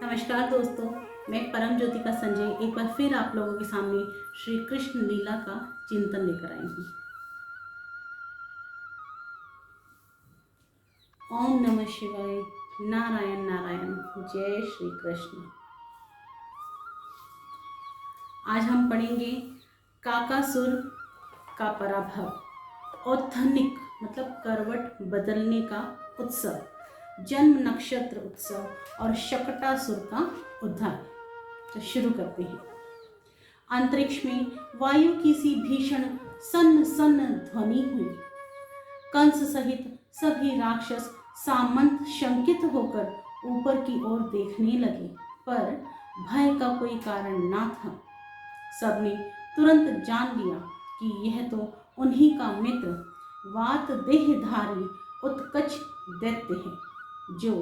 नमस्कार दोस्तों, मैं परम ज्योतिका संजय एक बार फिर आप लोगों के सामने श्री कृष्ण लीला का चिंतन लेकर आई हूँ। ओम नमः शिवाय। नारायण नारायण। जय श्री कृष्ण। आज हम पढ़ेंगे काकासुर का पराभव, औत्थनिक मतलब करवट बदलने का उत्सव, जन्म नक्षत्र उत्सव और शकटासुर का उद्धार। तो शुरू करते हैं। अंतरिक्ष में वायु की सी भीषण सन्न सन्न ध्वनि हुई। कंस सहित सभी राक्षस सामंत शंकित होकर ऊपर की ओर देखने लगे, पर भय का कोई कारण ना था। सबने तुरंत जान लिया कि यह तो उन्हीं का मित्र वात देहधारी उत्कच दैत्य है, जो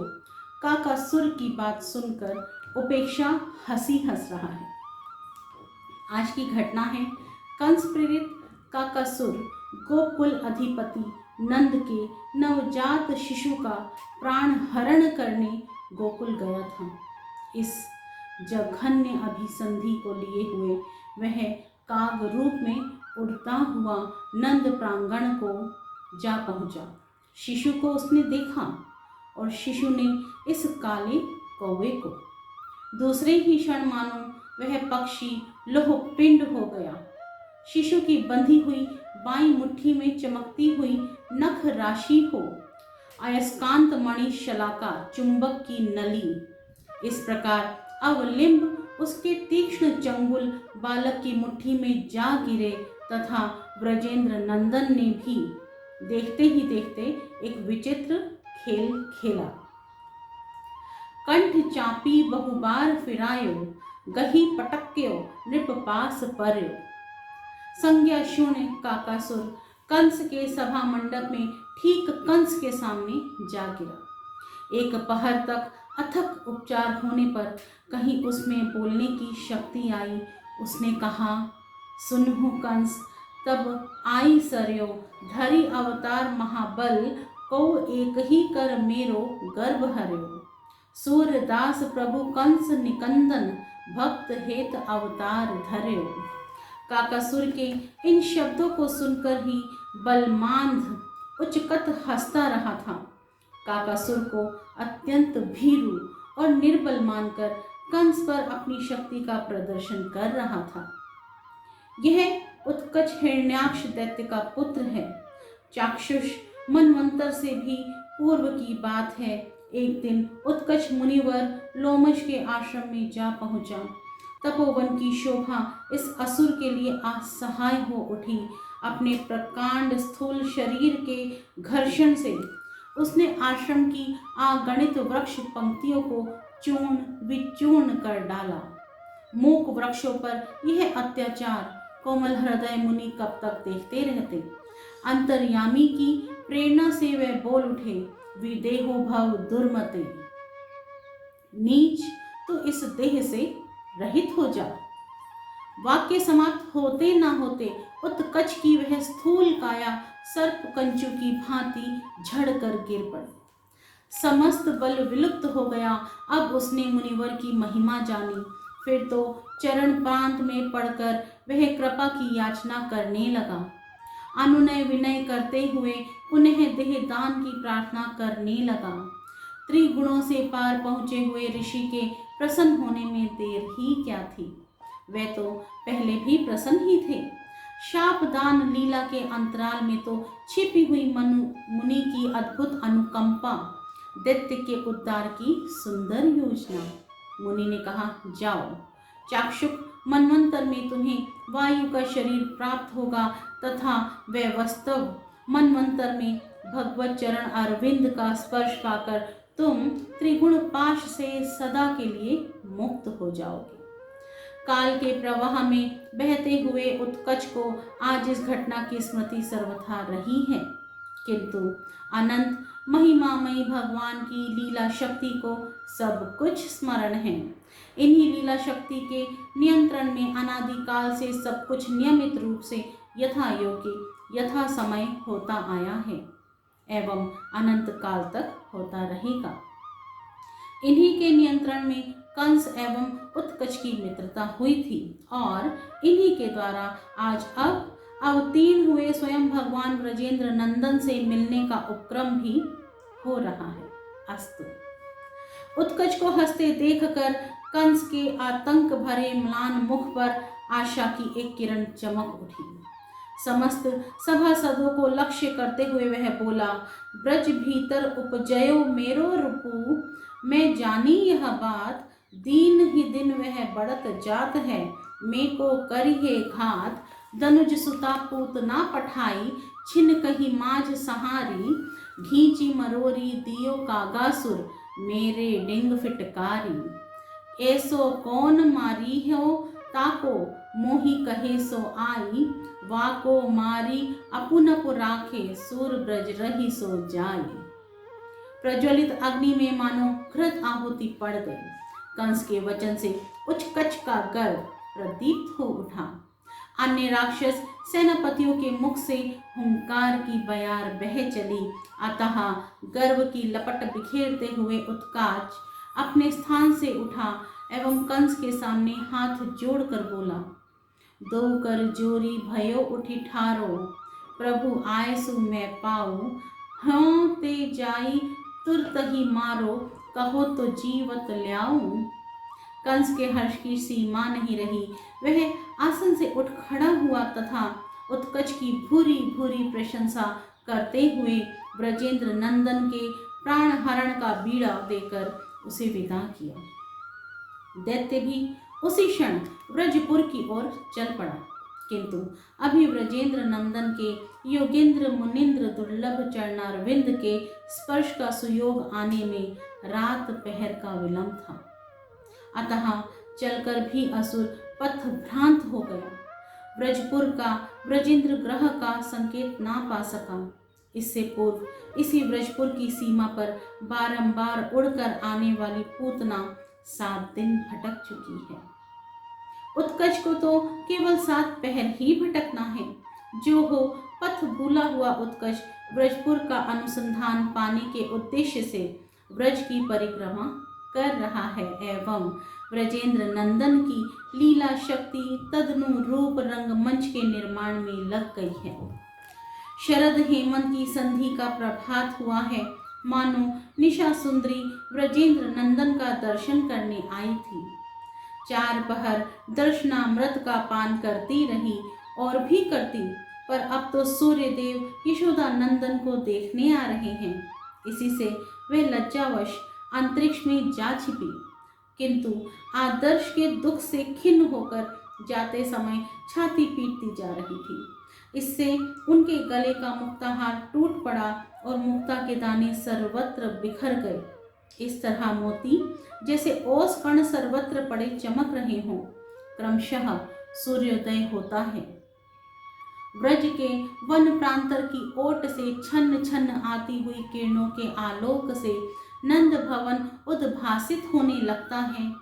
काकासुर की बात सुनकर उपेक्षा हंसी हंस रहा है। आज की घटना है, कंस प्रेरित काकासुर गोकुल अधिपति नंद के नवजात शिशु का प्राण हरण करने गोकुल गया था। इस जघन्य अभिसंधि को लिए हुए वह काग रूप में उड़ता हुआ नंद प्रांगण को जा पहुंचा। शिशु को उसने देखा और शिशु ने इस काले कौवे को। दूसरे ही क्षण मानो वह पक्षी लोह पिंड हो गया। शिशु की बंधी हुई बाईं मुट्ठी में चमकती हुई नख राशि हो अयस्कांत मणि शलाका चुंबक की नली, इस प्रकार अवलिंब उसके तीक्ष्ण चंगुल बालक की मुट्ठी में जा गिरे तथा ब्रजेंद्र नंदन ने भी देखते ही देखते एक विचित्र खेल खेला। कंठ चापी बहुबार फिरायो, गही पटक्यो नृप पास पर्यो। संज्ञा शून्य काकासुर कंस के सभा मंडप में ठीक कंस के सामने जा गिरा। एक पहर तक अथक उपचार होने पर कहीं उसमें बोलने की शक्ति आई। उसने कहा, सुनहु कंस, तब आई सरयो धरि अवतार महाबल, को एक ही कर मेरो गर्भ हर्यो। सूरदास प्रभु कंस निकंदन, भक्त हेत अवतार धर्यो। काकासुर के इन शब्दों को सुनकर ही बलमांध उचकत हंसता रहा था। काकासुर को अत्यंत भीरू और निर्बल मानकर कंस पर अपनी शक्ति का प्रदर्शन कर रहा था। यह उत्कच हिरण्याक्ष दैत्य का पुत्र है। चाक्षुष मनवंतर से भी पूर्व की बात है। एक दिन उत्कच मुनिवर लोमश के आश्रम में जा पहुंचा। तपोवन की शोभा इस असुर के लिए असहाय हो उठी। अपने प्रकांड स्थूल शरीर के घर्षण से उसने आश्रम की अगणित वृक्ष पंक्तियों को चूर्ण विचूर्ण कर डाला। मूक वृक्षों पर यह अत्याचार कोमल हृदय मुनि कब तक देखते रहते। अंतर्यामी की प्रेरणा से वे बोल उठे, विदेहो भव दुर्मते, नीच तो इस देह से रहित हो जा। वाक्य समाप्त होते ना होते उत्कच की वह स्थूल काया सर्प कंचु की भांति झड़कर गिर पड़ी। समस्त बल विलुप्त हो गया। अब उसने मुनिवर की महिमा जानी। फिर तो चरण प्रांत में पड़कर वह कृपा की याचना करने लगा। अनुनय विनय करते हुए पुनः देहदान की प्रार्थना करने लगा। त्रिगुणों से पार पहुंचे हुए ऋषि के प्रसन्न होने में देर ही क्या थी। वे तो पहले भी प्रसन्न ही थे। शापदान लीला के अंतराल में तो छिपी हुई मुनि की अद्भुत अनुकंपा, दैत्य के उद्धार की सुंदर योजना। मुनि ने कहा, जाओ, चाक्षुक मनवंतर में तुम्हें वायु का शरीर प्राप्त होगा तथा वे वास्तव मनवंतर में भगवत चरण अरविंद का स्पर्श पाकर तुम त्रिगुण पाश से सदा के लिए मुक्त हो जाओगे। काल के प्रवाह में बहते हुए उत्कच को आज इस घटना की स्मृति सर्वथा रही है, किंतु अनंत महिमामयी भगवान की लीला शक्ति को सब कुछ स्मरण है। इन्हीं लीला शक्ति के नियंत्रण में अनादिकाल से सब कुछ नियमित रूप से यथा योग्य यथा समय होता आया है एवं अनंत काल तक होता रहेगा। इन्हीं के नियंत्रण में कंस एवं उत्कच की मित्रता हुई थी और इन्हीं के द्वारा आज अब अवतीर्ण हुए स्वयं भगवान ब्रजेंद्र नंदन से मिलने का उपक्रम भी हो रहा है। अस्तु। उत्कच को हंसते देखकर कंस के आतंक भरे म्लान मुख पर आशा की एक किरण चमक उठी। समस्त सभासदों को लक्ष्य करते हुए वह बोला, ब्रज भीतर उपजयो मेरो रूपू, मैं जानी यह बात, दीन ही दिन वह बढ़त जात है, मेको करिहे घात, दनुज सुता पूत ना पठाई, छिन कही माझ सहारी, घींची मरोरी दियो कागासुर, मेरे डिंग फिटकारी, ऐसो कौन मारी हो ताको, मोही कहे सो आई, वाको मारी अपुनप राखे, सूर ब्रज रही सो जाई। प्रज्वलित अग्नि में मानो घृत आहुति पड़ गई। कंस के वचन से उत्कच का गर्व प्रदीप्त हो उठा। अन्य राक्षस सेनापतियों के मुख से हुंकार की बयार बह चली। अतः गर्व की लपट बिखेरते हुए उत्कच अपने स्थान से उठा एवं कंस के सामने हाथ जोड़कर बोला, दो कर जोरी भयो उठी ठारो, प्रभु आयसु मैं पाऊ, हाँ ते जाई तुरत ही मारो, कहो तो जीवत ल्याऊं। कंस के हर्ष की सीमा नहीं रही। वह आसन से उठ खड़ा हुआ तथा उत्कच की भूरी भूरी प्रशंसा करते हुए ब्रजेंद्र नंदन के प्राण हरण का बीड़ा देकर उसे विदा किया। दैत्य भी उसी क्षण ब्रजपुर की ओर चल पड़ा, किंतु अभी ब्रजेंद्र नंदन के योगेंद्र मुनिंद्र दुर्लभ चरणारविंद के स्पर्श का सुयोग आने में रात पहर का विलंब था। अतः चलकर भी असुर पथ भ्रांत हो गया। ब्रजपुर का ब्रजेंद्र ग्रह का संकेत ना पा सका। इससे पूर्व इसी ब्रजपुर की सीमा पर बारंबार उड़कर आने वाली पूतना 7 दिन भटक चुकी है। उत्कच को तो केवल 7 पहर ही भटकना है। जो हो, पथ भूला हुआ उत्कच ब्रजपुर का अनुसंधान पाने के उद्देश्य से ब्रज की परिक्रमा कर रहा है एवं ब्रजेंद्र नंदन की लीला शक्ति तदनु रूप रंगमंच के निर्माण में लग गई है। शरद हेमंत की संधि का प्रभात हुआ है। मानो निशा सुंदरी ब्रजेंद्र नंदन का दर्शन करने आई थी। 4 पहर दर्शनामृत का पान करती रही और भी करती, पर अब तो सूर्य देव यशोदा नंदन को देखने आ रहे हैं। इसी से वे लज्जावश अंतरिक्ष में जा छिपी, किंतु आदर्श के दुख से खिन्न होकर जाते समय छाती पीटती जा रही थी। इससे उनके गले का मुक्ताहार टूट पड़ा और मुक्ता के दाने सर्वत्र बिखर गए। इस तरह मोती जैसे ओस कण सर्वत्र पड़े चमक रहे हों। क्रमशः सूर्योदय होता है। ब्रज के वन प्रांतर की ओट से छन्न छन्न आती हुई किरणों के आलोक से नंद भवन उद्भासित होने लगता है।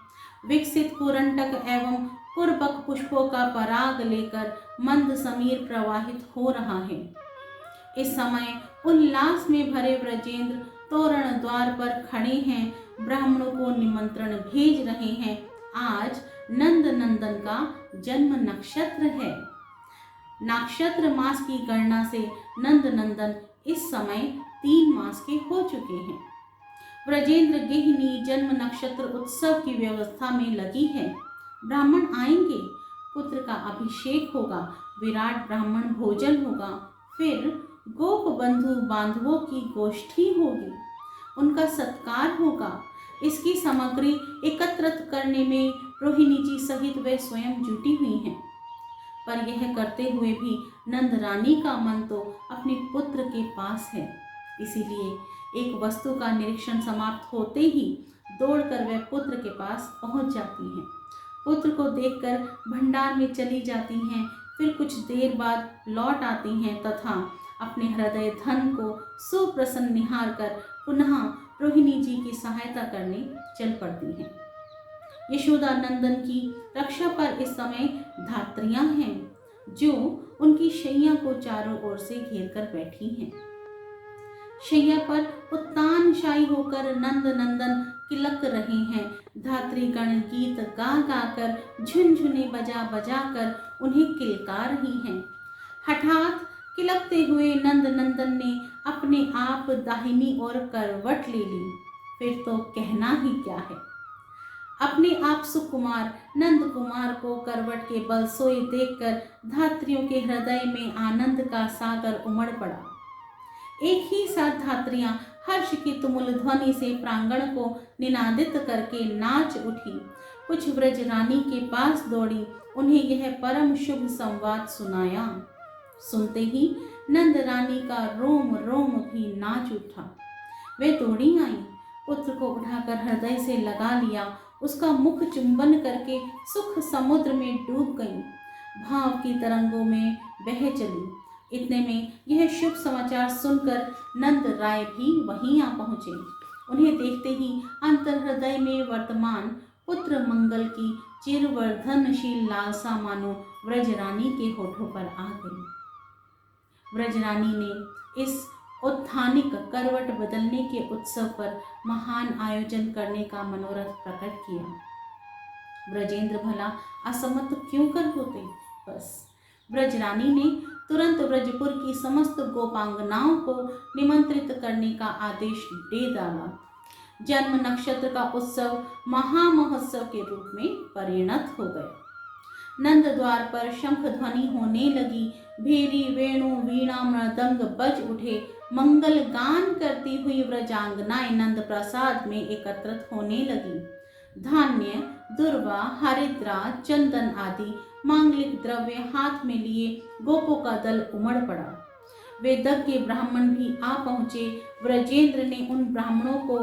विकसित कुरंटक एवं पूर्वक पुष्पों का पराग लेकर मंद समीर प्रवाहित हो रहा है। इस समय उल्लास में भरे ब्रजेंद्र तोरण द्वार पर खड़े हैं, ब्राह्मणों को निमंत्रण भेज रहे हैं। आज नंद नंदन का जन्म नक्षत्र है। नक्षत्र मास की गणना से नंद नंदन इस समय 3 मास के हो चुके हैं। ब्रजेंद्र गेहिनी जन्म नक्षत्र उत्सव की व्यवस्था में लगी है। ब्राह्मण आएंगे, पुत्र का अभिषेक होगा, विराट ब्राह्मण भोजन होगा, फिर गोप बंधु बांधवों की गोष्ठी होगी, उनका सत्कार होगा। इसकी सामग्री एकत्रित करने में रोहिणी जी सहित वे स्वयं जुटी हुई हैं। पर यह करते हुए भी नंद रानी का मन तो अपने पुत्र के पास है। इसीलिए एक वस्तु का निरीक्षण समाप्त होते ही दौड़कर वह पुत्र के पास पहुंच जाती हैं। पुत्र को देखकर भंडार में चली जाती हैं, फिर कुछ देर बाद लौट आती हैं तथा अपने हृदय धन को सुप्रसन्न निहार कर पुनः रोहिणी जी की सहायता करने चल पड़ती हैं। यशोदा नंदन की रक्षा पर इस समय धात्रियां हैं, जो उनकी शैया को चारों ओर से घेर कर बैठी हैं। शैया पर उत्तानशायी होकर नंद नंदन किलक रहे हैं। धात्रीगण गीत गा गा कर, झुनझुने बजा बजा कर उन्हें किलका रही हैं। हठात किलकते हुए नंद नंदन ने अपने आप दाहिनी ओर करवट ले ली। फिर तो कहना ही क्या है। अपने आप सुकुमार नंद कुमार को करवट के बल सोए देखकर धात्रियों के हृदय में आनंद का सागर उमड़ पड़ा। एक ही साथ धात्रियां हर्ष की तुमुल ध्वनि से प्रांगण को निनादित करके नाच उठी। कुछ व्रजरानी के पास दौड़ी, उन्हें यह परम शुभ संवाद सुनाया। सुनते ही नंद रानी का रोम रोम भी नाच उठा। वे दौड़ी आई, पुत्र को उठाकर हृदय से लगा लिया, उसका मुख चुंबन करके सुख समुद्र में डूब गई, भाव की तरंगों में बह चली। इतने में यह शुभ समाचार सुनकर नंद राय भी वहीं आ पहुँचे। उन्हें देखते ही अंतर हृदय में वर्तमान पुत्र मंगल की चिरवर्धनशील लालसा मानो व्रजरानी के होठों पर आ गई। व्रजरानी ने इस औत्थानिक करवट बदलने के उत्सव पर महान आयोजन करने का मनोरथ प्रकट किया। ब्रजेंद्र भला असमत क्यों कर होते। बस ब्रजरानी ने तुरंत ब्रजपुर की समस्त गोपांगनाओं को निमंत्रित करने का आदेश दे डाला। जन्म नक्षत्र का उत्सव महामहोत्सव के रूप में परिणत हो गया। नंद द्वार पर शंख ध्वनि होने लगी, भेरी वेणु वीणा मृदंग बज उठे। मंगल गान करती हुई व्रजांगनाएं नंद प्रसाद में एकत्रित होने लगी। धान्य, दुर्वा, हरिद्रा, चंदन आदि मांगलिक द्रव्य हाथ में लिए गोपों का दल उमड़ पड़ा। वेदज्ञ ब्राह्मण भी आ पहुंचे। व्रजेंद्र ने उन ब्राह्मणों को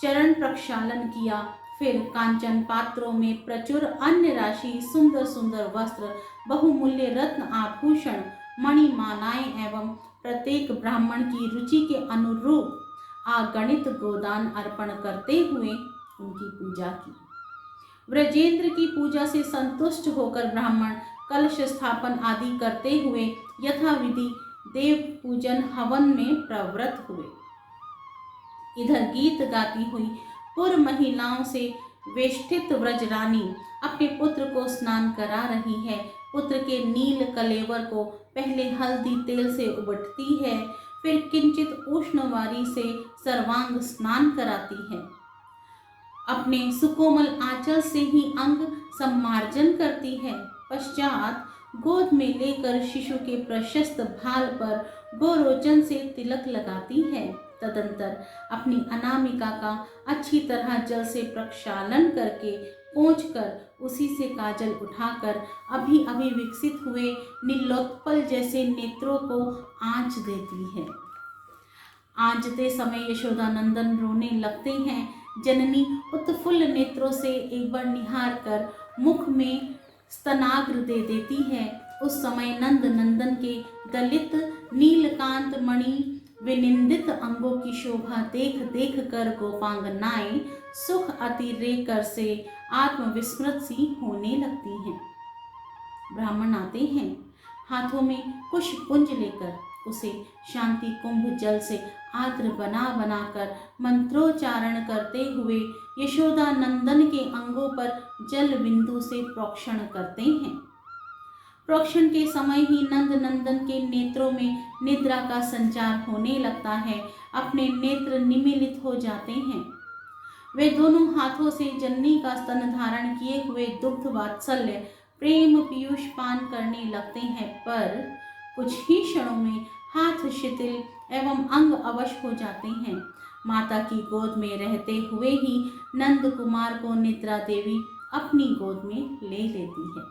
चरण प्रक्षालन किया। फिर कांचन पात्रों में प्रचुर अन्य राशि, सुंदर सुंदर वस्त्र, बहुमूल्य रत्न आभूषण, मणिमालाएं एवं प्रत्येक ब्राह्मण की रुचि के अनुरूप अगणित गोदान अर्पण करते हुए उनकी पूजा की। व्रजेंद्र की पूजा से संतुष्ट होकर ब्राह्मण कलश स्थापन आदि करते हुए यथाविधि देव पूजन हवन में प्रवृत्त हुए। इधर गीत गाती हुई पुर महिलाओं से वेष्टित व्रजरानी अपने पुत्र को स्नान करा रही है। पुत्र के नील कलेवर को पहले हल्दी तेल से उबटती है, फिर किंचित उष्णवारी से सर्वांग स्नान कराती है। अपने सुकोमल आंचल से ही अंग सम्मार्जन करती है। पश्चात गोद में लेकर शिशु के प्रशस्त भाल पर गोरोचन से तिलक लगाती है। तदंतर अपनी अनामिका का अच्छी तरह जल से प्रक्षालन करके पोंछकर उसी से काजल उठाकर अभी अभी विकसित हुए नीलोत्पल जैसे नेत्रों को आंच देती है। आंचते समय यशोदानंदन रोने लगते हैं। जननी उत्फुल्ल नेत्रों से एक बार निहार कर मुख में स्तनाग्र दे देती है। उस समय नंद नंदन के दलित नीलकांत मणि विनिंदित अंगों की शोभा देख देख कर गोपांगनाएं सुख अतिरेकर से आत्मविस्मृत सी होने लगती हैं। ब्राह्मण आते हैं, हाथों में कुश पुंज लेकर उसे शांति कुंभ जल से आद्र बना बनाकर मंत्रोच्चारण करते हुए यशोदा नंदन के अंगों पर जल बिंदु से प्रोक्षण करते हैं। प्रोक्षण के समय ही नंद नंदन के नेत्रों में निद्रा का संचार होने लगता है। अपने नेत्र निमीलित हो जाते हैं। वे दोनों हाथों से जननी का स्तन धारण किए हुए दुग्ध वात्सल्य प्रेम पीयूष पान करने लगते हैं, पर कुछ ही क्षणों में हाथ शिथिल एवं अंग अवश हो जाते हैं। माता की गोद में रहते हुए ही नंद कुमार को निद्रा देवी अपनी गोद में ले लेती है।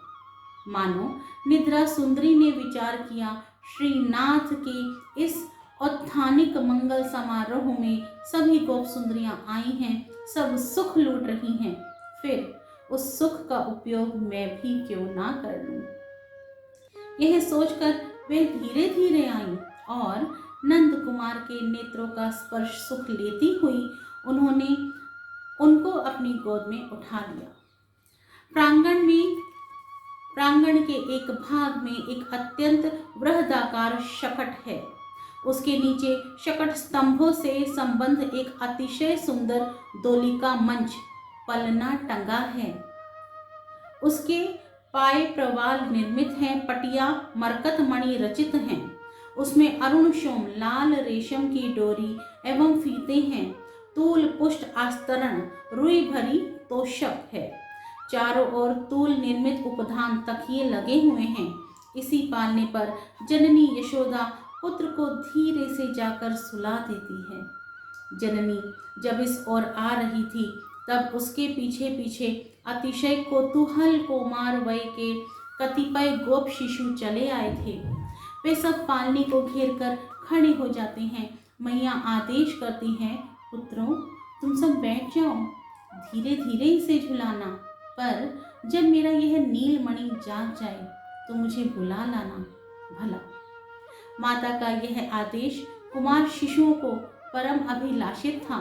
मानो निद्रा सुंदरी ने विचार किया, श्रीनाथ के इस औत्थानिक मंगल समारोह में सभी गोप सुंदरियां आई हैं, सब सुख लूट रही हैं, फिर उस सुख का उपयोग मैं भी क्यों ना कर लूं। यह सोचकर वे धीरे धीरे आईं और नंद कुमार के नेत्रों का स्पर्श सुख लेती हुई उन्होंने उनको अपनी गोद में उठा लिया। प्रांगण के एक भाग में एक अत्यंत बृहदाकार शकट है। उसके नीचे शकट स्तंभों से संबंध एक अतिशय सुंदर दोलिका मंच पलना टंगा है। उसके पाए प्रवाल निर्मित हैं, पटिया मरकत मणि रचित हैं। उसमें अरुण सोम लाल रेशम की डोरी एवं फीते हैं। तूल पुष्ट आस्तरण रुई भरी तोशक है। चारों ओर तूल निर्मित उपधान तकिए लगे हुए हैं। इसी पालने पर जननी यशोदा पुत्र को धीरे से जाकर सुला देती है। जननी जब इस ओर आ रही थी तब उसके पीछे पीछे अतिशय कौतूहल कुमार वय के कतिपय गोप शिशु चले आए थे। वे सब पालनी को घेर कर खड़े हो जाते हैं। मैया आदेश करती हैं, पुत्रों तुम सब बैठ जाओ, धीरे धीरे इसे झुलाना, पर जब मेरा यह नीलमणि जाग जाए तो मुझे बुला लाना भला। माता का यह आदेश कुमार शिशुओं को परम अभिलाषित था।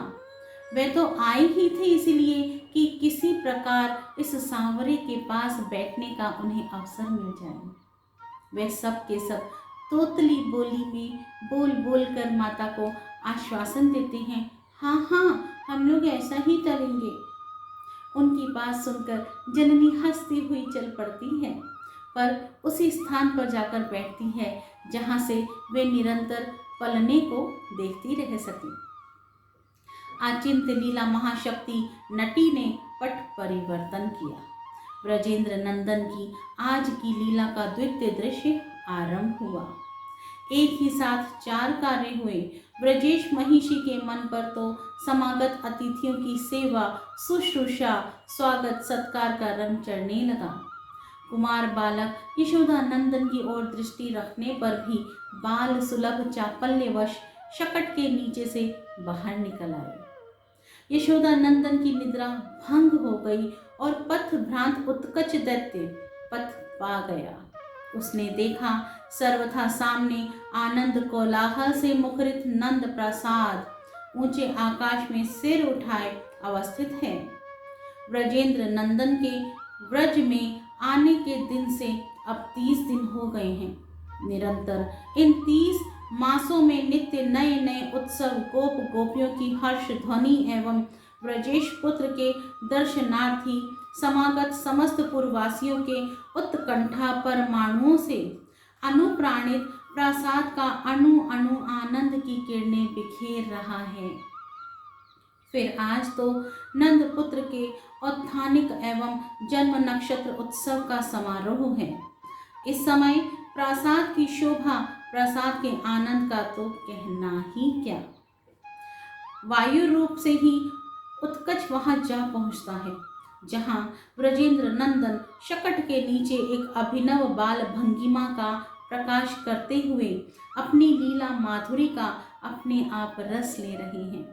वे तो आए ही थे इसलिए कि किसी प्रकार इस सांवरे के पास बैठने का उन्हें अवसर मिल जाए। वे सब के सब तोतली बोली में बोल बोल कर माता को आश्वासन देते हैं, हाँ हाँ हम लोग ऐसा ही करेंगे। उनकी बात सुनकर जननी हंसती हुई चल पड़ती है, पर उसी स्थान पर जाकर बैठती है जहाँ से वे निरंतर पलने को देखती रह सके। आचिंत लीला महाशक्ति नटी ने पट परिवर्तन किया। ब्रजेंद्र नंदन की आज की लीला का द्वितीय दृश्य आरंभ हुआ। एक ही साथ 4 कार्य हुए। ब्रजेश महिषी के मन पर तो समागत अतिथियों की सेवा शुश्रूषा स्वागत सत्कार का रंग चढ़ने लगा। कुमार बालक यशोदा नंदन की ओर दृष्टि रखने पर भी बाल सुलभ चापल्यवश शकट के नीचे से बाहर निकल आए। यशोदा नंदन की निद्रा भंग हो गई और पथ भ्रांत उत्कच दैत्य पथ पा गया। उसने देखा सर्वथा सामने आनंद कोलाहल से मुखरित नंद प्रसाद ऊंचे आकाश में सिर उठाए अवस्थित है। ब्रजेंद्र नंदन के व्रज में आने के दिन से अब 30 दिन हो गए हैं। निरंतर इन 30 मासों में नित्य नए नए उत्सव गोप गोपियों की हर्ष ध्वनि एवं ब्रजेश पुत्र के दर्शनार्थी समागत समस्त पुरवासियों के उत्कंठा परमाणुओं से अनुप्राणित प्रसाद का अणु अणु आनंद की किरणें बिखेर रहा है। फिर आज तो नंद पुत्र के औत्थानिक एवं जन्म नक्षत्र उत्सव का समारोह है। इस समय प्रसाद की शोभा प्रसाद के आनंद का तो कहना ही क्या। वायु रूप से ही उत्कच वहां जा पहुंचता है जहां ब्रजेंद्र नंदन शकट के नीचे एक अभिनव बाल भंगिमा का प्रकाश करते हुए अपनी लीला माधुरी का अपने आप रस ले रहे हैं।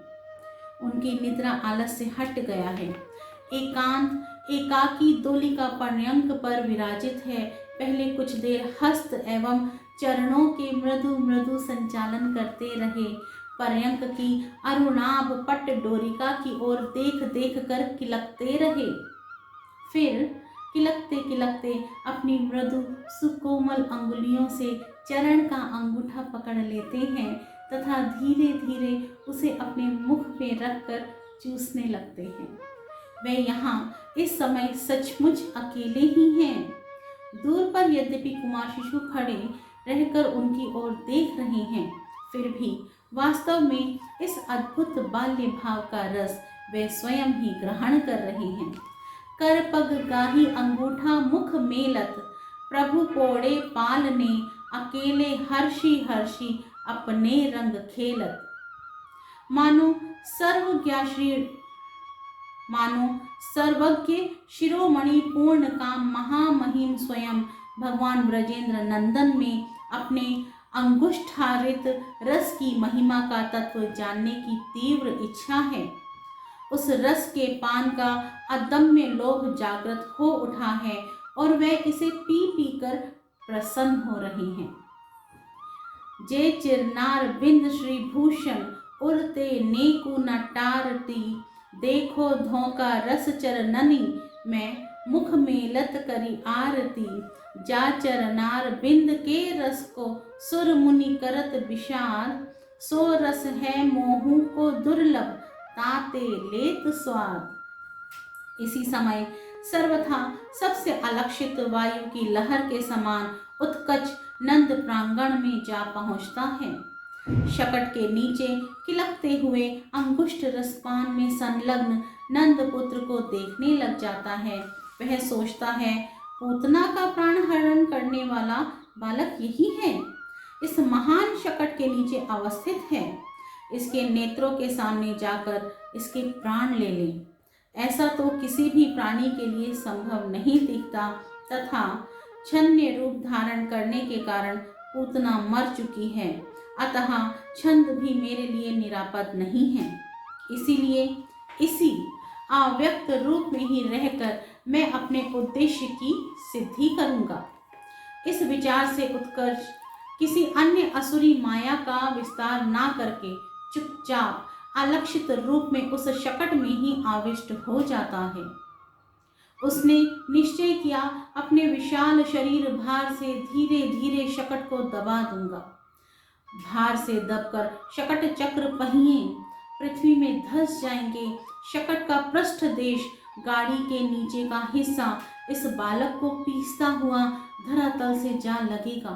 उनकी निद्रा आलस से हट गया है। एकांत एकाकी दोलिका पर्यंक पर विराजित है। पहले कुछ देर हस्त एवं चरणों के मृदु मृदु संचालन करते रहे। पर्यंक की अरुणाभ पट्ट डोरिका की ओर देख देख कर किलकते रहे। फिर किलकते किलकते अपनी मृदु सुकोमल अंगुलियों से चरण का अंगूठा पकड़ लेते हैं तथा धीरे धीरे उसे अपने मुख में रखकर चूसने लगते हैं। वे यहाँ इस समय सचमुच अकेले ही हैं। दूर पर यद्यपि कुमार शिशु खड़े रहकर उनकी ओर देख रहे हैं, फिर भी वास्तव में इस अद्भुत बाल्य भाव का रस वे स्वयं ही ग्रहण कर रहे हैं। कर पग गाही अंगूठा मुख मेलत प्रभु पोड़े पालने अकेले हर्षी हर्षी अपने रंग खेलत। मानो सर्वज्ञ शिरोमणि पूर्ण काम महामहिम स्वयं भगवान ब्रजेंद्र नंदन में अपने अंगुष्ठारित रस की महिमा का तत्व जानने की तीव्र इच्छा है। उस रस के पान का अदम्य लोभ जागृत हो उठा है और वे इसे पी पी कर प्रसन्न हो रहे हैं। जे चिरनार बिंद श्री भूषण उरते नेकु नटारती देखो धोखा रस चरननी, मैं मुख में लत करी आरती। जा चरनार बिंद के रस को, सुर मुनि करत विषाद। सो रस है मोहू को दुर्लभ, ताते लेत स्वाद। इसी समय सर्वथा सबसे अलक्षित वायु की लहर के समान उत्कच नंद प्रांगण में जा पहुंचता है। शकट के नीचे खिलकते हुए अंगुष्ठ रसपान में संलग्न नंद पुत्र को देखने लग जाता है। वह सोचता है, पूतना का प्राण हरण करने वाला बालक यही है, इस महान शकट के नीचे अवस्थित है। इसके नेत्रों के सामने जाकर इसके प्राण ले लें। ऐसा तो किसी भी प्राणी के लिए संभव नहीं दिखता, तथा छन्य रूप धारण करने के कारण पूतना मर चुकी है, अतः छंद भी मेरे लिए निरापद नहीं है। इसीलिए इसी अव्यक्त रूप में ही रहकर मैं अपने उद्देश्य की सिद्धि करूंगा। इस विचार से उत्कर्ष किसी अन्य असुरी माया का विस्तार ना करके चुपचाप अलक्षित रूप में उस शकट में ही आविष्ट हो जाता है। उसने निश्चय किया, अपने विशाल शरीर भार से धीरे धीरे शकट को दबा दूंगा। भार से दबकर शकट चक्र पहिए पृथ्वी में धंस जाएंगे। शकट का पृष्ठ देश, गाड़ी के नीचे का हिस्सा इस बालक को पीसता हुआ धरातल से जा लगेगा।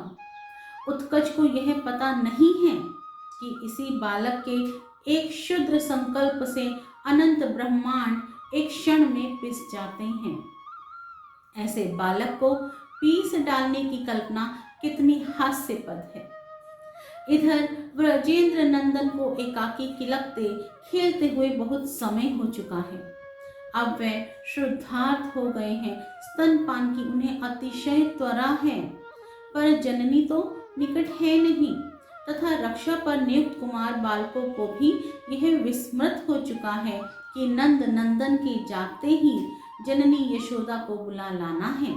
उत्कच को यह पता नहीं है कि इसी बालक के एक क्षुद्र संकल्प से अनंत ब्रह्मांड एक क्षण में पिस जाते हैं। ऐसे बालक को पीस डालने की कल्पना कितनी हास्यपद है। इधर ब्रजेंद्र नंदन को एकाकी किलकते खेलते हुए बहुत समय हो चुका है। अब वे शुद्धार्थ हो गए हैं। स्तनपान की उन्हें अतिशय त्वरा है, पर जननी तो निकट है नहीं, तथा रक्षा पर नियुक्त कुमार बालकों को भी यह विस्मृत हो चुका है कि नंद नंदन के जाते ही जननी यशोदा को बुला लाना है।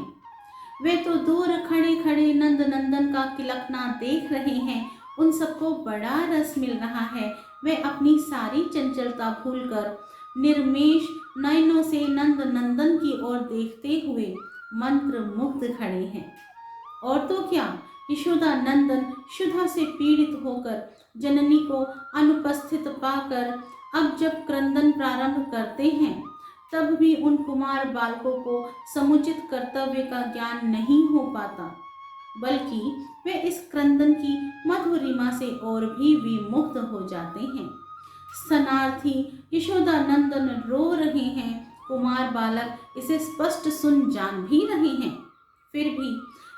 वे तो दूर खड़े खड़े नंद नंदन का किलकना देख रहे हैं। उन सबको बड़ा रस मिल रहा है। वे अपनी सारी चंचलता भूलकर निर्मेष नयनों से नंद नंदन की ओर देखते हुए मंत्र मुग्ध खड़े हैं। और तो क्या, यशोदा नंदन क्षुधा से पीड़ित होकर जननी को अनुपस्थित पाकर अब जब क्रंदन प्रारंभ करते हैं, तब भी उन कुमार बालकों को समुचित कर्तव्य का ज्ञान नहीं हो पाता, बल्कि वे इस क्रंदन की मधुरिमा से और भी विमुक्त हो जाते हैं। स्तनार्थी यशोदा नंदन रो रहे हैं। कुमार बालक इसे स्पष्ट सुन जान भी रहे हैं, फिर भी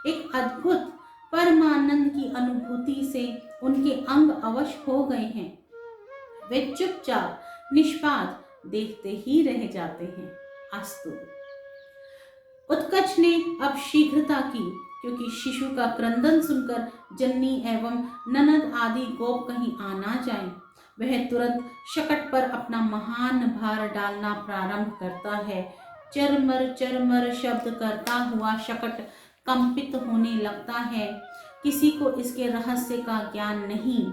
एक अद्भुत परमानंद की अनुभूति से उनके अंग अवश हो गए हैं। वे चुपचाप निष्पाद देखते ही रह जाते हैं। अस्तु। उत्कच ने अब शीघ्रता की, क्योंकि शिशु का क्रंदन सुनकर जननी एवं ननद आदि गोप कहीं आ ना जाए। वह तुरंत शकट पर अपना महान भार डालना प्रारंभ करता है। चरमर चरमर शब्द करता हुआ शकट कंपित होने लगता है। किसी को इसके रहस्य का ज्ञान नहीं,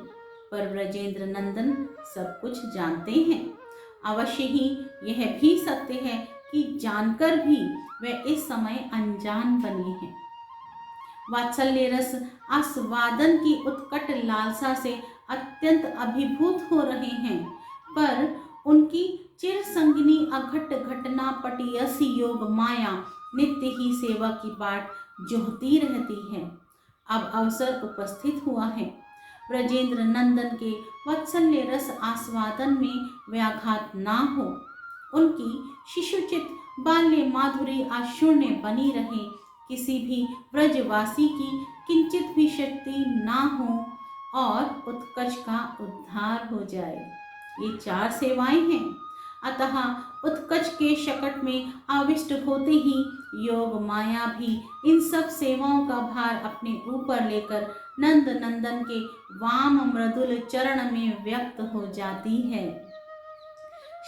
पर ब्रजेंद्र नंदन सब कुछ जानते हैं। अवश्य ही यह भी सत्य है कि जानकर भी वे इस समय अनजान बने हैं। वात्सल्य रस आस्वादन की उत्कट लालसा से अत्यंत अभिभूत हो रहे हैं, पर उनकी चिर संगिनी अघट घटना पटियसी योग माया नित्य ही सेवा की बाट जोहती रहती है। अब अवसर उपस्थित हुआ है। ब्रजेंद्र नंदन के वात्सल्य रस आस्वादन में व्याघात ना हो, उनकी शिशुचित बाल्य माधुरी आशून्य बनी रहे, किसी भी ब्रजवासी की किंचित भी शक्ति ना हो और उत्कच का उद्धार हो जाए। ये 4 सेवाएं हैं। अतः उत्कच के शकट में आविष्ट होते ही योग माया भी इन सब सेवाओं का भार अपने ऊपर लेकर नंद नंदन के वाम मृदुल चरण में व्यक्त हो जाती है।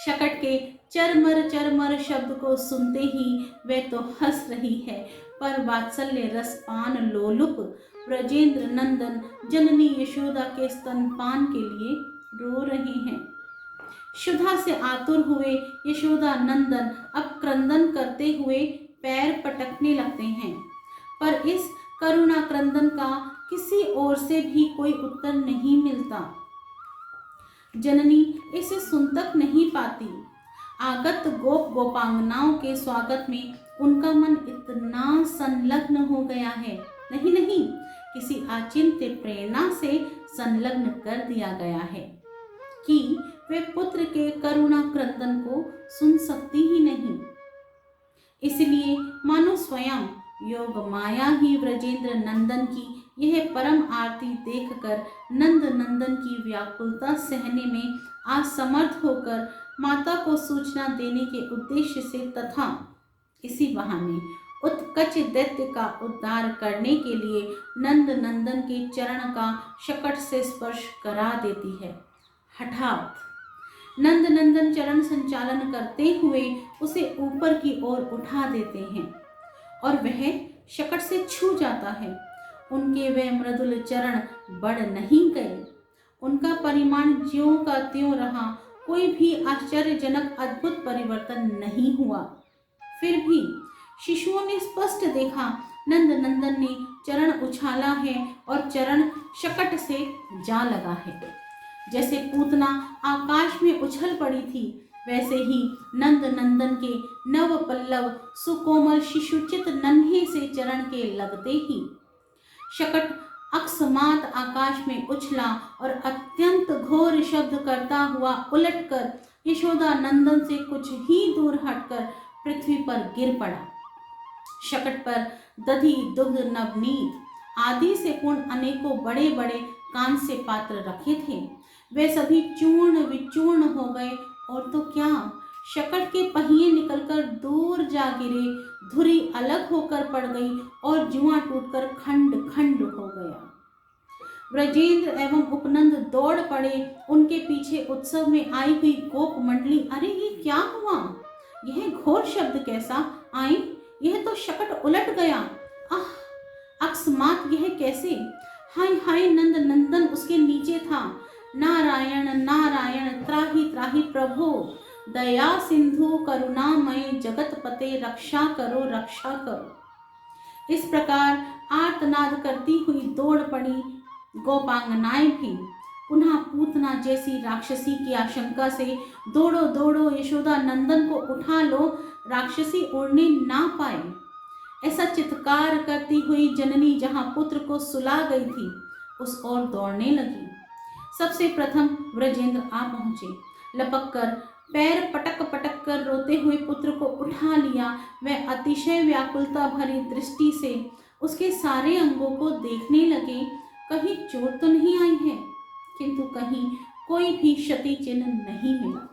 शकट के चरमर चरमर शब्द को सुनते ही वे तो हंस रही है, पर वात्सल्य रसपान लोलुप ब्रजेंद्र नंदन जननी यशोदा के स्तनपान के लिए रो रहे हैं। क्षुधा से आतुर हुए यशोदा नंदन अब क्रंदन करते हुए पैर पटकने लगते हैं, पर इस करुणा क्रंदन का किसी ओर से भी कोई उत्तर नहीं मिलता। जननी इसे सुन तक नहीं पाती। आगत गोप गोपांगनाओं के स्वागत में उनका मन इतना संलग्न हो गया है, नहीं, किसी अचिंत्य प्रेरणा से संलग्न कर दिया गया है कि वे पुत्र के करुणा क्रंदन को सुन सकती ही नहीं। इसलिए मानो स्वयं योग माया ही ब्रजेंद्र नंदन की यह परम आरती देखकर नंद नंदन की व्याकुलता सहने में असमर्थ होकर माता को सूचना देने के उद्देश्य से तथा इसी बहाने उत्कच दैत्य का उद्धार करने के लिए नंद नंदन के चरण का शकट से स्पर्श करा देती है। हठात नंद नंदन चरण संचालन करते हुए उसे ऊपर की ओर उठा देते हैं और वह शकट से छू जाता है। उनके वे मृदुल चरण बढ़ नहीं गए, उनका परिमाण ज्यों का त्यों रहा, कोई भी आश्चर्यजनक अद्भुत परिवर्तन नहीं हुआ। फिर भी शिशुओं ने स्पष्ट देखा नंद नंदन ने चरण उछाला है और चरण शकट से जा लगा है। जैसे पूतना आकाश में उछल पड़ी थी, वैसे ही नंद नंदन के नव पल्लव सुकोमल शिशुचित नन्हे से चरण के लगते ही शकट अकस्मात आकाश में उछला और अत्यंत घोर शब्द करता हुआ उलटकर यशोदा नंदन से कुछ ही दूर हटकर पृथ्वी पर गिर पड़ा। शकट पर दधि दुग्ध नवनीत आदि से पूर्ण अनेकों बड़े बड़े कांस्य पात्र रखे थे। वे सभी चूर्ण विचूर्ण हो गए और तो क्या, शकट के पहिए निकलकर दूर जा गिरे, धुरी अलग होकर पड़ गई और जुआ टूटकर खंड खंड हो गया। ब्रजेंद्र एवं उपनंद दौड़ पड़े, उनके पीछे उत्सव में आई हुई गोप मंडली। अरे ये क्या हुआ, यह घोर शब्द कैसा आई, यह तो शकट उलट गया, आह अकस्मात यह कैसे, हाय हाय नंद नंदन उसके नीचे था। नारायण नारायण त्राहि त्राहि प्रभो, दया सिंधु करुणामय जगत पते रक्षा करो रक्षा करो। इस प्रकार आर्तनाद करती हुई दौड़ पड़ी गोपांगनाएं भी। पुनः पूतना जैसी राक्षसी की आशंका से दौड़ो दौड़ो यशोदा नंदन को उठा लो, राक्षसी उड़ने ना पाए, ऐसा चित्कार करती हुई जननी जहां पुत्र को सुला गई थी उस ओर दौड़ने लगी। सबसे प्रथम ब्रजेंद्र आ पहुंचे, लपक कर पैर पटक पटक कर रोते हुए पुत्र को उठा लिया। वह अतिशय व्याकुलता भरी दृष्टि से उसके सारे अंगों को देखने लगे, कहीं चोट तो नहीं आई है, किंतु कहीं कोई भी क्षति चिन्ह नहीं मिला।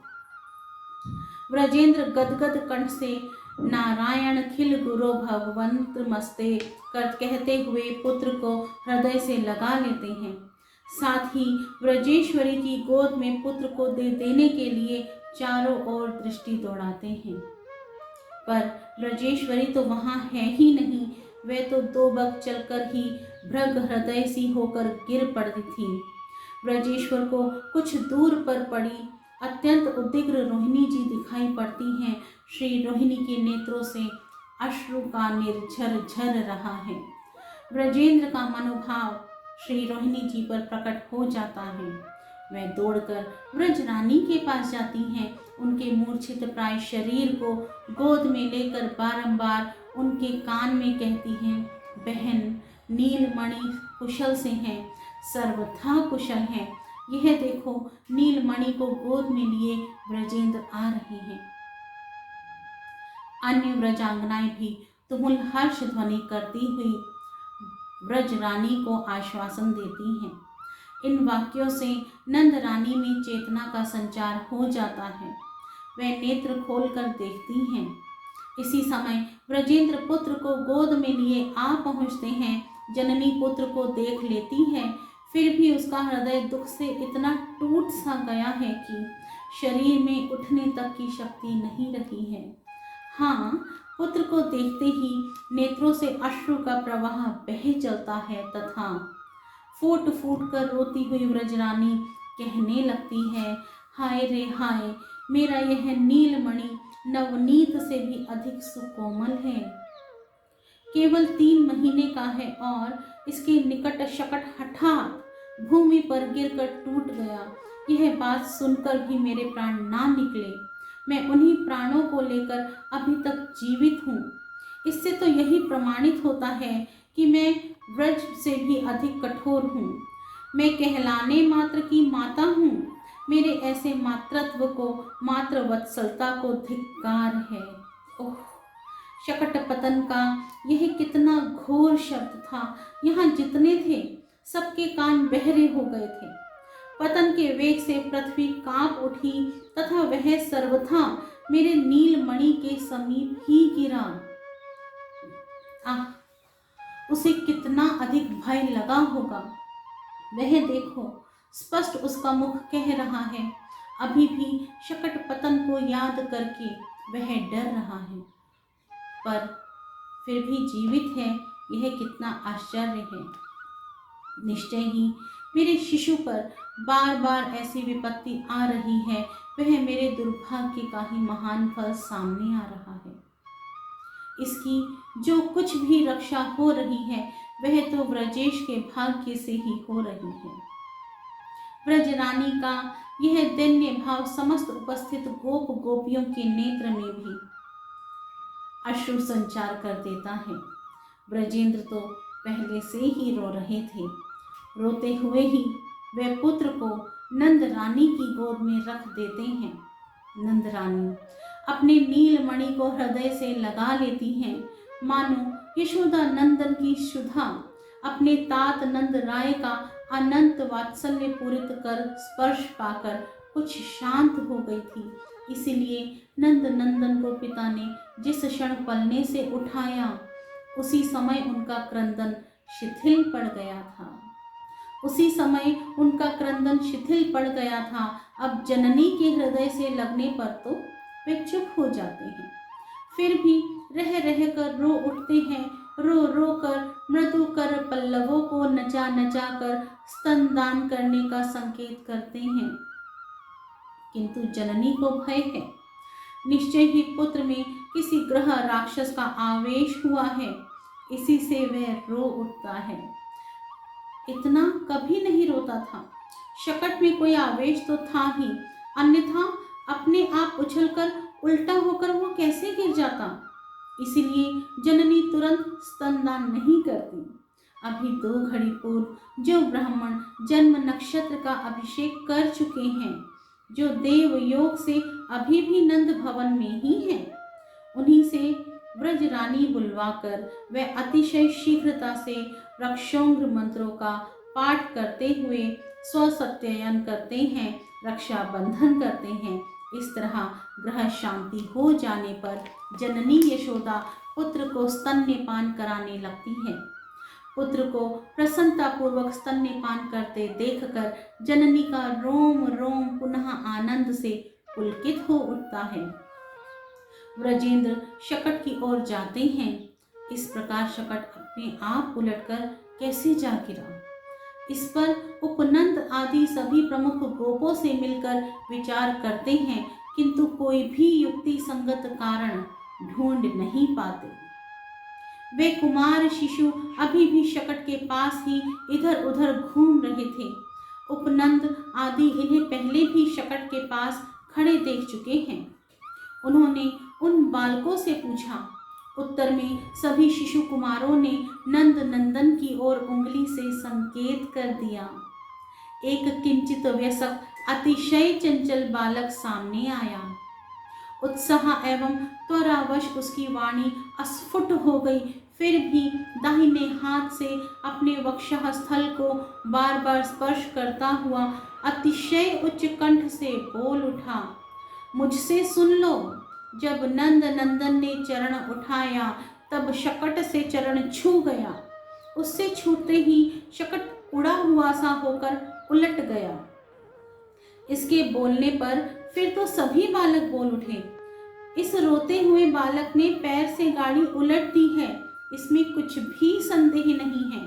ब्रजेंद्र गदगद कंठ से नारायण खिल गुरु भगवंत मस्ते कर कहते हुए पुत्र को हृदय से लगा लेते हैं। साथ ही ब्रजेश्वरी की गोद में पुत्र को दे देने के लिए चारों ओर दृष्टि दौड़ाते हैं, पर ब्रजेश्वरी तो वहां है ही नहीं। वे तो दो बग चलकर ही भ्रग हृदय सी होकर गिर पड़ी थी। ब्रजेश्वर को कुछ दूर पर पड़ी अत्यंत उद्विग्न रोहिणी जी दिखाई पड़ती हैं। श्री रोहिणी के नेत्रों से अश्रु का निर्झर झर रहा है। ब्रजेंद्र का मनोभाव श्री रोहिणी जी पर प्रकट हो जाता है। वह दौड़कर ब्रज रानी के पास जाती हैं, उनके मूर्छित प्राय शरीर को गोद में लेकर बारंबार उनके कान में कहती हैं, बहन नीलमणि कुशल से हैं, सर्वथा कुशल हैं। यह देखो नीलमणि को गोद में लिए ब्रजेंद्र आ रहे हैं। अन्य ब्रजांगनाएं भी तुमुल हर्ष ध्वनि करती हुई ब्रज रानी को आश्वासन देती हैं। इन वाक्यों से नंद रानी में चेतना का संचार हो जाता है। वह नेत्र खोलकर देखती हैं। इसी समय ब्रजेंद्र पुत्र को गोद में लिए आ पहुंचते हैं। जननी पुत्र को देख लेती है, फिर भी उसका हृदय दुख से इतना टूट सा गया है कि शरीर में उठने तक की शक्ति नहीं रही है। हाँ, पुत्र को देखते ही नेत्रों से अश्रु का प्रवाह बह चलता है तथा फूट फूट कर रोती हुई ब्रजरानी कहने लगती है, हाय रे हाय, मेरा यह नीलमणि नवनीत से भी अधिक सुकोमल है। केवल 3 महीने का है और इसके निकट शकट हठात भूमि पर गिरकर टूट गया। यह बात सुनकर भी मेरे प्राण ना निकले। मैं उन्हीं प्राणों को लेकर अभी तक जीवित हूँ। इससे तो यही प्रमाणित होता है कि मैं व्रज से भी अधिक कठोर हूँ। मैं कहलाने मात्र की माता हूँ। मेरे ऐसे मातृत्व को, मातृवत्सलता को धिक्कार है। ओह, शकट पतन का यह कितना घोर शब्द था। यहाँ जितने थे सबके कान बहरे हो गए थे। पतन के वेग से पृथ्वी कांप उठी तथा वह सर्वथा मेरे नीलमणि के समीप ही गिरा। आह, उसे कितना अधिक भय लगा होगा। वह देखो, स्पष्ट उसका मुख कह रहा है। अभी भी शकट पतन को याद करके वह डर रहा है, पर फिर भी जीवित है। यह कितना आश्चर्य है। निश्चय ही मेरे शिशु पर बार बार ऐसी विपत्ति आ रही है। वह मेरे दुर्भाग्य का ही महान फल सामने आ रहा है। इसकी जो कुछ भी रक्षा हो रही है वह तो व्रजेश के भाग्य से ही हो रही है। व्रजरानी का यह दैन्य भाव समस्त उपस्थित गोप गोपियों के नेत्र में भी अश्रु संचार कर देता है। ब्रजेंद्र तो पहले से ही रो रहे थे। रोते हुए ही वे पुत्र को नंद रानी की गोद में रख देते हैं। नंद रानी अपने नीलमणि को हृदय से लगा लेती हैं, मानो यशोदा नंदन की सुधा अपने तात नंद राय का अनंत वात्सल्य पूरित कर स्पर्श पाकर कुछ शांत हो गई थी। इसीलिए नंद नंदन को पिता ने जिस क्षण पलने से उठाया उसी समय उनका क्रंदन शिथिल पड़ गया था। उसी समय उनका क्रंदन शिथिल पड़ गया था। अब जननी के हृदय से लगने पर तो वे चुप हो जाते हैं, फिर भी रह रह कर रो उठते हैं। रो रो कर मृदु कर पल्लवों को नचा नचा कर स्तनदान करने का संकेत करते हैं। किंतु जननी को भय है। निश्चय ही पुत्र में किसी ग्रह राक्षस का आवेश हुआ है, इसी से वह रो उठता है। इतना कभी नहीं रोता था। शकट में कोई आवेश तो था ही, अन्यथा अपने आप उछलकर उल्टा होकर वो कैसे गिर जाता। इसीलिए जननी तुरंत स्तनदान नहीं करती। अभी 2 घड़ी पूर्व जो ब्राह्मण जन्म नक्षत्र का अभिषेक कर चुके हैं, जो देव योग से अभी भी नंद भवन में ही हैं, उन्हीं से ब्रज रानी बुलवाकर वह अतिशय शीघ्रता से रक्षोग्र मंत्रों का पाठ करते हुए स्वसत्ययन करते हैं, रक्षा बंधन करते हैं। इस तरह ग्रह शांति हो जाने पर जननी यशोदा पुत्र को स्तन्यपान कराने लगती है। पुत्र को प्रसन्नतापूर्वक स्तन्यपान करते देखकर जननी का रोम रोम पुनः आनंद से पुलकित हो उठता है। व्रजेंद्र शकट की ओर जाते हैं। इस प्रकार शकट अपने आप उलटकर कैसे जा गिरा, इस पर उपनंद आदि सभी प्रमुख गोपों से मिलकर विचार करते हैं, किंतु कोई भी युक्ति संगत कारण ढूंढ नहीं पाते। वे कुमार शिशु अभी भी शकट के पास ही इधर उधर घूम रहे थे। उपनंद आदि इन्हें पहले भी शकट के पास खड़े देख चुके हैं। उन्होंने उन बालकों से पूछा। उत्तर में सभी शिशु कुमारों ने नंद नंदन की ओर उंगली से संकेत कर दिया। एक किंचित वयस्क अतिशय चंचल बालक सामने आया। उत्साह एवं त्वरावश उसकी वाणी अस्फुट हो गई, फिर भी दाहिने हाथ से अपने वक्षः स्थल को बार बार स्पर्श करता हुआ अतिशय उच्च कंठ से बोल उठा, मुझसे सुन लो। जब नंद नंदन ने चरण उठाया तब शकट से चरण छू गया। उससे छूटते ही शकट उड़ा हुआ सा होकर उलट गया। इसके बोलने पर फिर तो सभी बालक बोल उठे। इस रोते हुए बालक ने पैर से गाड़ी उलट दी है, इसमें कुछ भी संदेह नहीं है।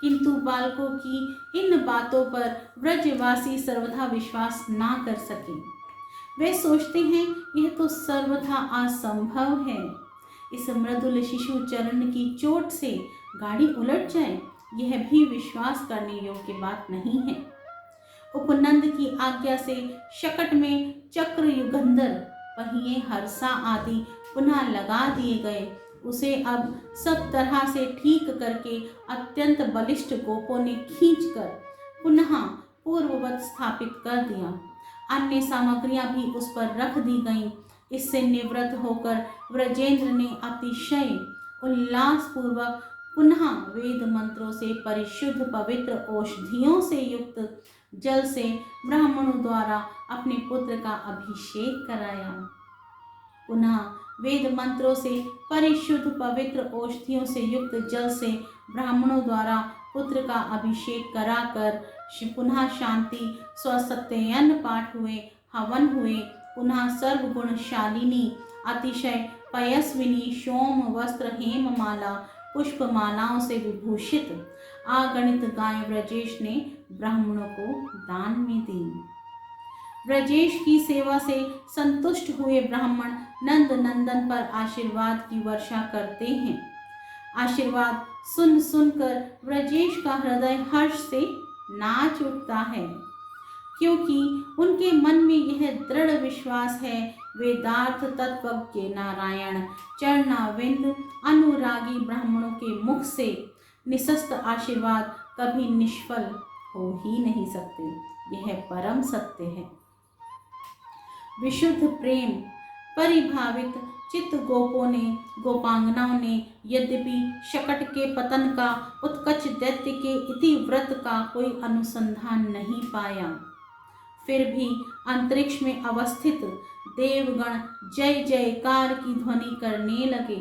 किंतु बालकों की इन बातों पर ब्रजवासी सर्वथा विश्वास ना कर सके। वे सोचते हैं यह तो सर्वथा असंभव है। इस मृदुल शिशु चरण की चोट से गाड़ी उलट जाए, यह भी विश्वास करने योग्य बात नहीं है। उपनंद की आज्ञा से शकट में चक्र युगंधर पहिए हर्षा आदि पुनः लगा दिए गए। उसे अब सब तरह से ठीक करके अत्यंत बलिष्ठ गोपों ने खींचकर पुनः पूर्ववत स्थापित कर दिया। अन्य सामग्रियां भी उस पर रख दी गईं। इससे निवृत्त होकर व्रजेंद्र ने अतिशय उल्लास पूर्वक पुनः वेद मंत्रों से परिशुद्ध पवित्र औषधियों से युक्त जल से ब्राह्मणों द्वारा अपने पुत्र का अभिषेक कराया। पुनः वेद मंत्रों से परिशुद्ध पवित्र औषधियों से युक्त जल से ब्राह्मणों द्वारा पुत्र का अभिषेक कराकर पुनः शांति स्वसत्ययन पाठ हुए, हवन हुए। पुनः सर्वगुणशालिनी अतिशय पयस्विनी सोम वस्त्र हेममाला पुष्पमालाओं से विभूषित अगणित गाय ब्रजेश ने ब्राह्मणों को दान में दी। ब्रजेश की सेवा से संतुष्ट हुए ब्राह्मण नंद नंदन पर आशीर्वाद की वर्षा करते हैं। आशीर्वाद सुन सुनकर ब्रजेश का हृदय हर्ष से नाच उठता है, क्योंकि उनके मन में यह दृढ़ विश्वास है वेदार्थ तत्वज्ञ नारायण चरणाविंद अनुरागी ब्राह्मणों के मुख से निशस्त आशीर्वाद कभी निष्फल हो ही नहीं सकते। यह परम सत्य है। विशुद्ध प्रेम परिभावित चित्त गोपों ने गोपांगनाओं ने यद्यपि शकट के पतन का उत्कच दैत्य के इतिव्रत का कोई अनुसंधान नहीं पाया, फिर भी अंतरिक्ष में अवस्थित देवगण जय जयकार की ध्वनि करने लगे।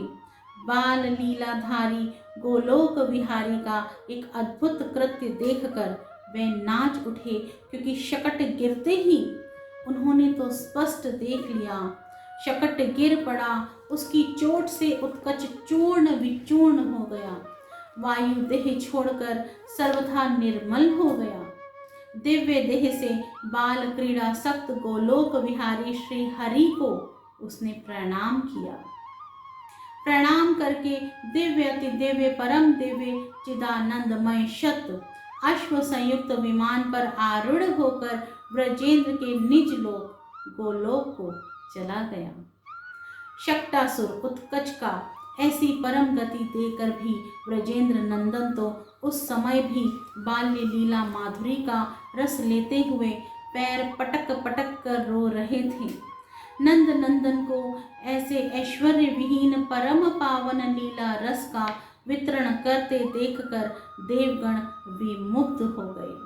बाल लीलाधारी गोलोक विहारी का एक अद्भुत कृत्य देखकर वे नाच उठे, क्योंकि शकट गिरते ही उन्होंने तो स्पष्ट देख लिया। शकट गिर पड़ा, उसकी चोट से उत्कच चूर्ण विचूर्ण हो गया, वायु देह छोड़कर सर्वथा निर्मल हो गया। दिव्य देह से बाल क्रीड़ा सक्त गोलोक विहारी श्री हरि को उसने प्रणाम किया। प्रणाम करके दिव्य अति दिव्य परम दिव्य चिदानंदमय शत अश्व संयुक्त विमान पर आरूढ़ होकर ब्रजेंद्र के निज लोक गोलोक को चला गया। शक्टासुर उत्कच का ऐसी परम गति देकर भी ब्रजेंद्र नंदन तो उस समय भी बाल्य लीला माधुरी का रस लेते हुए पैर पटक पटक कर रो रहे थे। नंद नंदन को ऐसे ऐश्वर्य विहीन परम पावन लीला रस का वितरण करते देखकर देवगण विमुग्ध हो गए।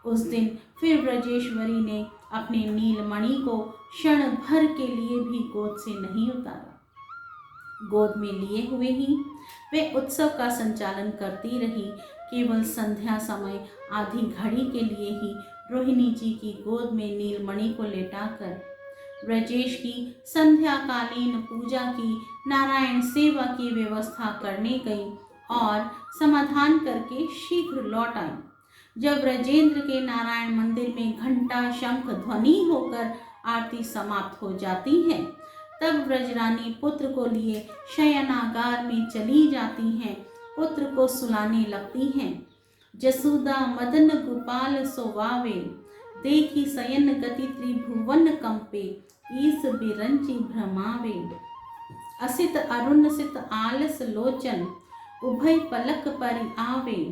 उस दिन फिर ब्रजेश्वरी ने अपने नीलमणि को क्षण भर के लिए भी गोद से नहीं उतारा। गोद में लिए हुए ही वे उत्सव का संचालन करती रही। केवल संध्या समय आधी घड़ी के लिए ही रोहिणी जी की गोद में नीलमणि को लेटाकर ब्रजेश की संध्याकालीन पूजा की, नारायण सेवा की व्यवस्था करने गई और समाधान करके शीघ्र लौट आई। जब ब्रजेंद्र के नारायण मंदिर में घंटा शंख ध्वनि होकर आरती समाप्त हो जाती है, तब ब्रजरानी पुत्र को लिए शयनागार में चली जाती हैं, पुत्र को सुलाने लगती हैं। जसुदा मदन गोपाल सोवावे, देखी शयन गति त्रिभुवन कंपे, ईस बिरंची भ्रमावे। असित अरुण सित आलस लोचन, उभय पलक परि आवे।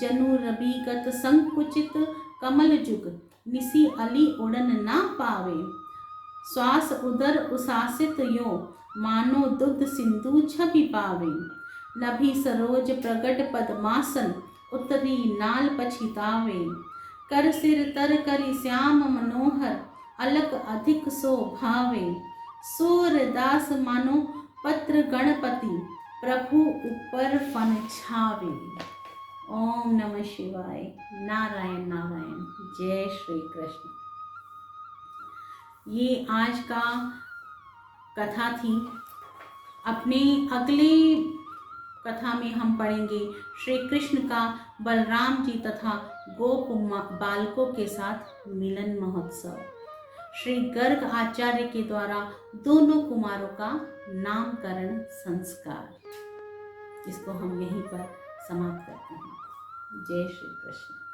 जनु रबीगत संकुचित कमल जुग, निसी अली उड़न ना पावे। श्वास उदर उसासित यो, मानो दुग्ध सिंधु छवि पावे। नभी सरोज प्रगट पद्मासन, उतरी नाल पछितावे। कर सिर तर करि श्याम मनोहर, अलक अधिक सो भावे। सूर दास मानो पत्र गणपति, प्रभु ऊपर फन छावे। ओम नमः शिवाय। नारायण नारायण। जय श्री कृष्ण। ये आज का कथा थी। अपने अगले कथा में हम पढ़ेंगे श्री कृष्ण का बलराम जी तथा गोप बालकों के साथ मिलन महोत्सव। श्री गर्ग आचार्य के द्वारा दोनों कुमारों का नामकरण संस्कार। इसको हम यहीं पर समाप्त करते हैं। जय श्री कृष्ण।